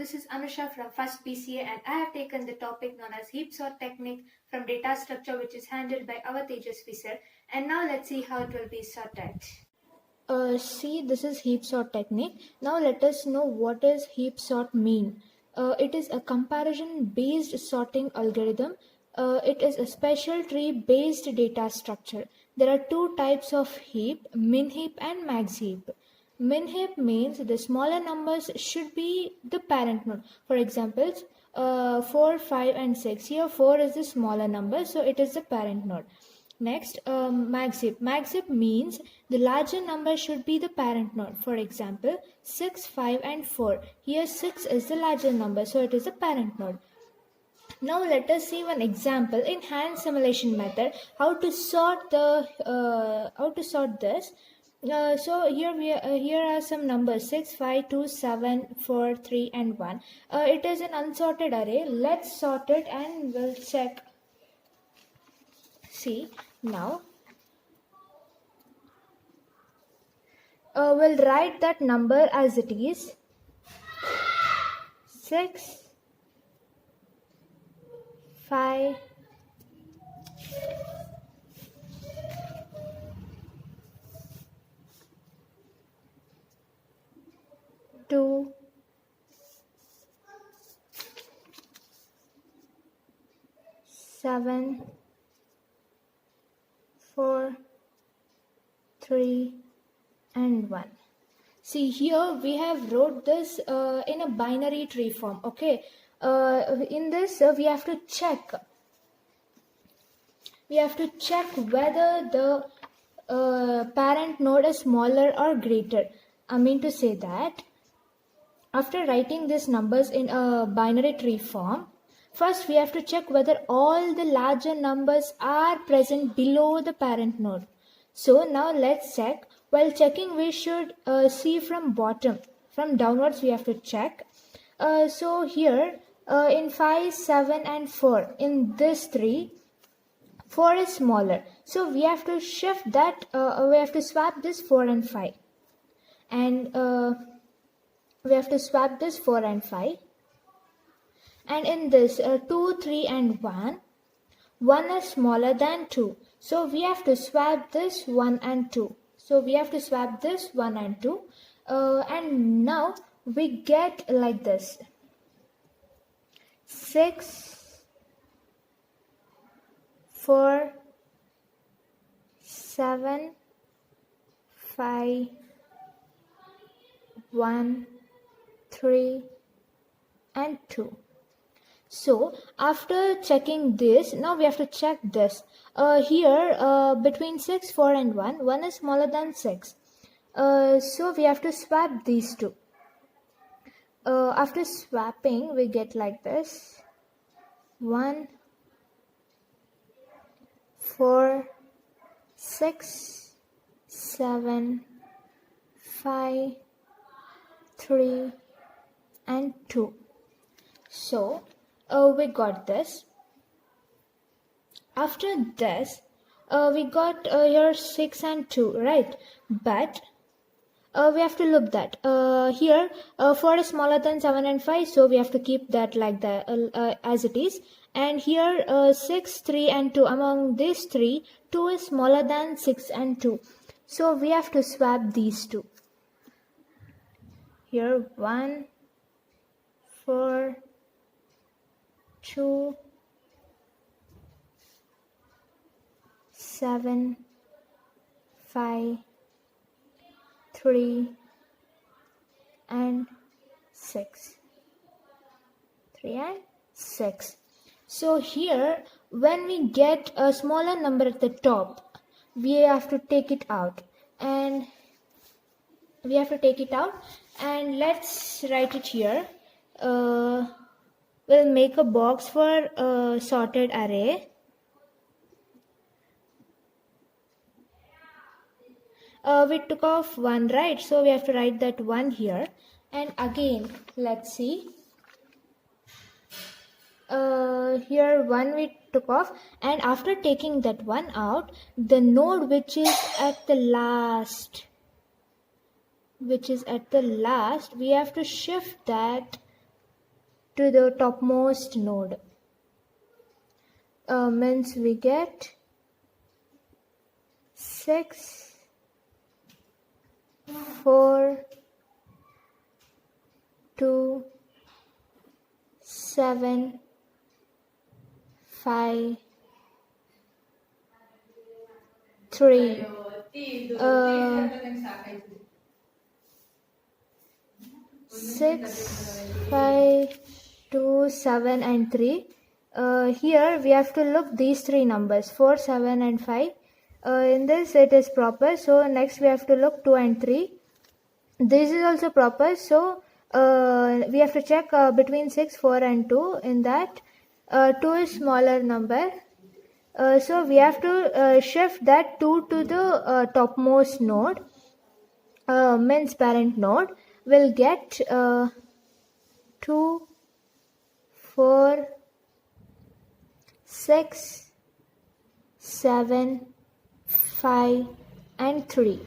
this is Anusha from First BCA and I have taken the topic known as heap sort technique from data structure, which is handled by our Tejasvi sir. And now let's see how it will be sorted. See, this is heap sort technique. Now let us know what does heap sort mean. It is a comparison based sorting algorithm. It is a special tree based data structure. There are two types of heap, min heap and max heap. Min heap means the smaller numbers should be the parent node. For example, 4, 5 and 6. Here 4 is the smaller number, so it is the parent node. Next, max heap. Max heap means the larger number should be the parent node. For example, 6, 5 and 4. Here 6 is the larger number, so it is the parent node. Now let us see one example in hand simulation method how to sort this. So here are some numbers 6, 5, 2, 7, 4, 3 and 1. It is an unsorted array. Let's sort it and we'll check. See, now we'll write that number as it is 6, 5, 2, 7, 4, 3 and 1. See, here we have wrote this in a binary tree form. Okay, in this we have to check whether the parent node is smaller or greater. I mean to say that after writing these numbers in a binary tree form, first we have to check whether all the larger numbers are present below the parent node. So now let's check. While checking, we should see from bottom. From downwards we have to check. So here in 5, 7 and 4, in this 3, 4 is smaller. So we have to shift that, we have to swap this 4 and 5. And we have to swap this 4 and 5. And in this 2, 3 and 1, 1 is smaller than 2. So we have to swap this 1 and 2. So we have to swap this 1 and 2. And now we get like this. 6, 4, 7, 5, 1, 3 and 2. So after checking this, now we have to check this. Here between 6, 4 and 1 is smaller than 6. So we have to swap these two. After swapping, we get like this. 1, 4, 6, 7, 5, 3 and 2. So we got this. After this, we got here 6 and 2, right? But we have to look that here 4 is smaller than 7 and 5, so we have to keep that like that as it is. And here 6, 3 and 2, among these 3, 2 is smaller than 6 and 2, so we have to swap these two. Here 1, 4, 2, 7, 5, 3 and 6. 3 and 6. So here when we get a smaller number at the top, we have to take it out, and let's write it here. We'll make a box for a sorted array. We took off 1, right? So we have to write that 1 here. And again, let's see. Here 1 we took off, and after taking that 1 out, the node which is at the last, we have to shift that to the topmost node. Means we get 6, 4, 2, 7, 5, 3. 6, 5, 2, 7 and 3. Here we have to look these three numbers 4, 7 and 5. In this it is proper, so next we have to look 2 and 3. This is also proper, so we have to check between 6, 4 and 2. In that 2 is smaller number, so we have to shift that 2 to the topmost node, means parent node. We'll get 2, 4, 6, 7, 5 and 3.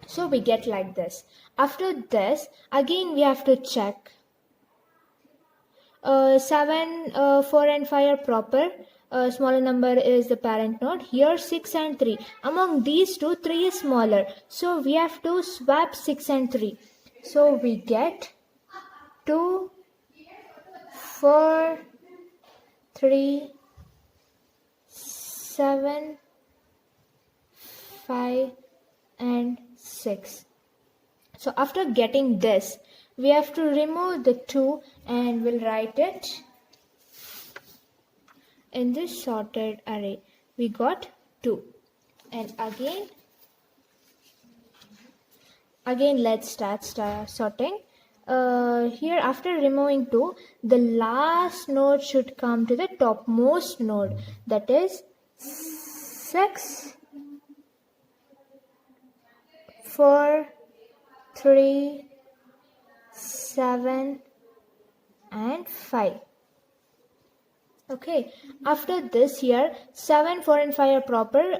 So we get like this. After this, again we have to check 7, 4 and 5 are proper. Smaller number is the parent node. Here 6 and 3. Among these two, 3 is smaller. So we have to swap 6 and 3. So we get 2, 4, 3, 7, 5 and 6. So after getting this, we have to remove the 2 and we'll write it in this sorted array. We got 2. And again let's start sorting. Here after removing 2, the last node should come to the topmost node, that is 6, 4, 3, 7 and 5. Okay, after this here 7, 4 and 5 are proper,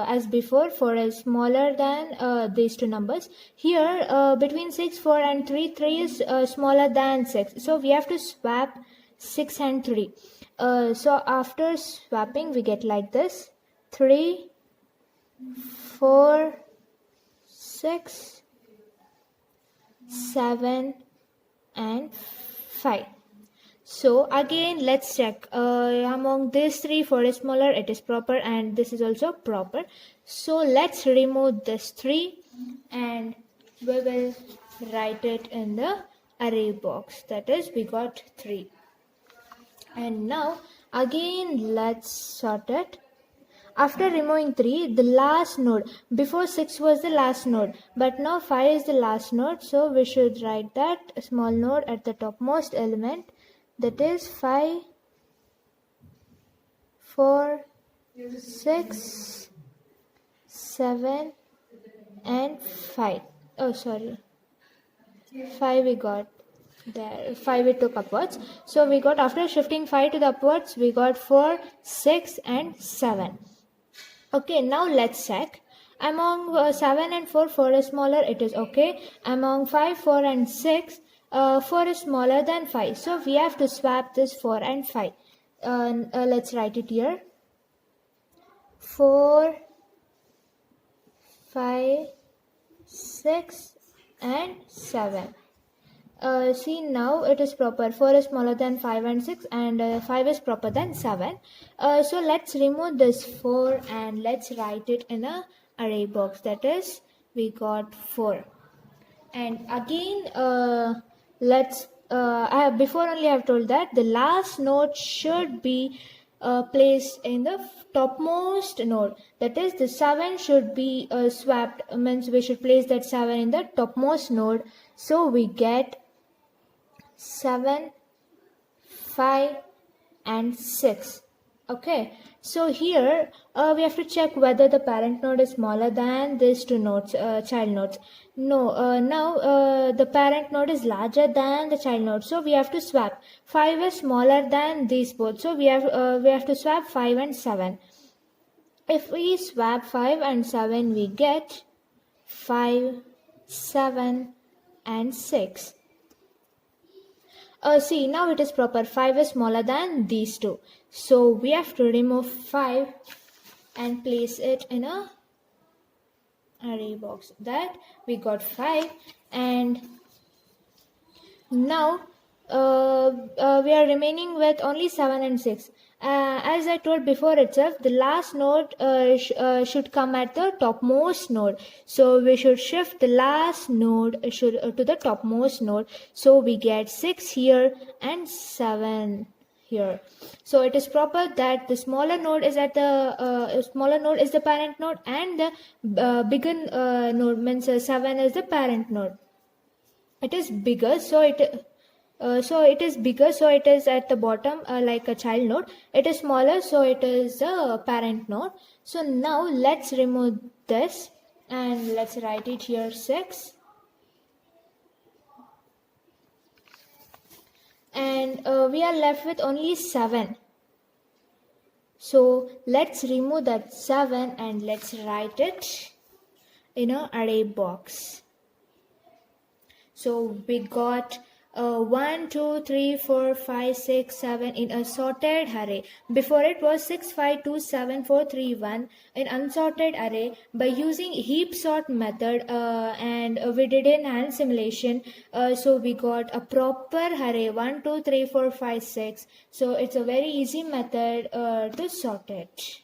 as before 4 is smaller than these two numbers. Here between 6, 4 and 3, 3 is smaller than 6, so we have to swap 6 and 3. So after swapping we get like this: 3, 4, 6, 7 and 5. So again let's check, among these three 4 is smaller, it is proper, and this is also proper. So let's remove this 3 and we will write it in the array box, that is we got 3. And now again let's sort it. After removing 3, the last node, before 6 was the last node, but now 5 is the last node, so we should write that small node at the topmost element, that is 5, 4, 6, 7 and 5. Oh sorry, 5 we got there, 5 we took upwards, so we got, after shifting 5 to the upwards, we got 4, 6 and 7. Okay, now let's check. Among 7 and 4, 4 is smaller, it is okay. Among 5, 4 and 6, 4 is smaller than 5, so we have to swap this 4 and 5. Let's write it here: 4, 5, 6 and 7. See, now it is proper. 4 is smaller than 5 and 6, and 5 is proper than 7. So let's remove this 4 and let's write it in a array box, that is we got 4. And again let's before only I have told that the last node should be placed in the topmost node, that is the 7 should be swapped, means we should place that 7 in the topmost node. So we get 7, 5 and 6. Okay, so here we have to check whether the parent node is smaller than these two nodes, child nodes. No, now the parent node is larger than the child node, so we have to swap. 5 is smaller than these both, so we have to swap 5 and 7. If we swap 5 and 7, we get 5, 7 and 6. See, now it is proper. 5 is smaller than these two. So we have to remove 5 and place it in a array box. That we got 5, and now we are remaining with only 7 and 6. As I told before itself, the last node should come at the topmost node. So we should shift the last node to the topmost node. So we get 6 here and 7 here. So it is proper that the smaller node is at the smaller node is the parent node, and the bigger node means 7 is the parent node. It is bigger, so it is bigger, so it is at the bottom like a child node. It is smaller, so it is a parent node. So now let's remove this and let's write it here 6, and we are left with only 7. So let's remove that 7 and let's write it in an array box. So we got 1, 2, 3, 4, 5, 6, 7 in a sorted array. Before it was 6, 5, 2, 7, 4, 3, 1 in unsorted array. By using heap sort method and we did in hand simulation, so we got a proper array 1, 2, 3, 4, 5, 6. So it's a very easy method to sort it.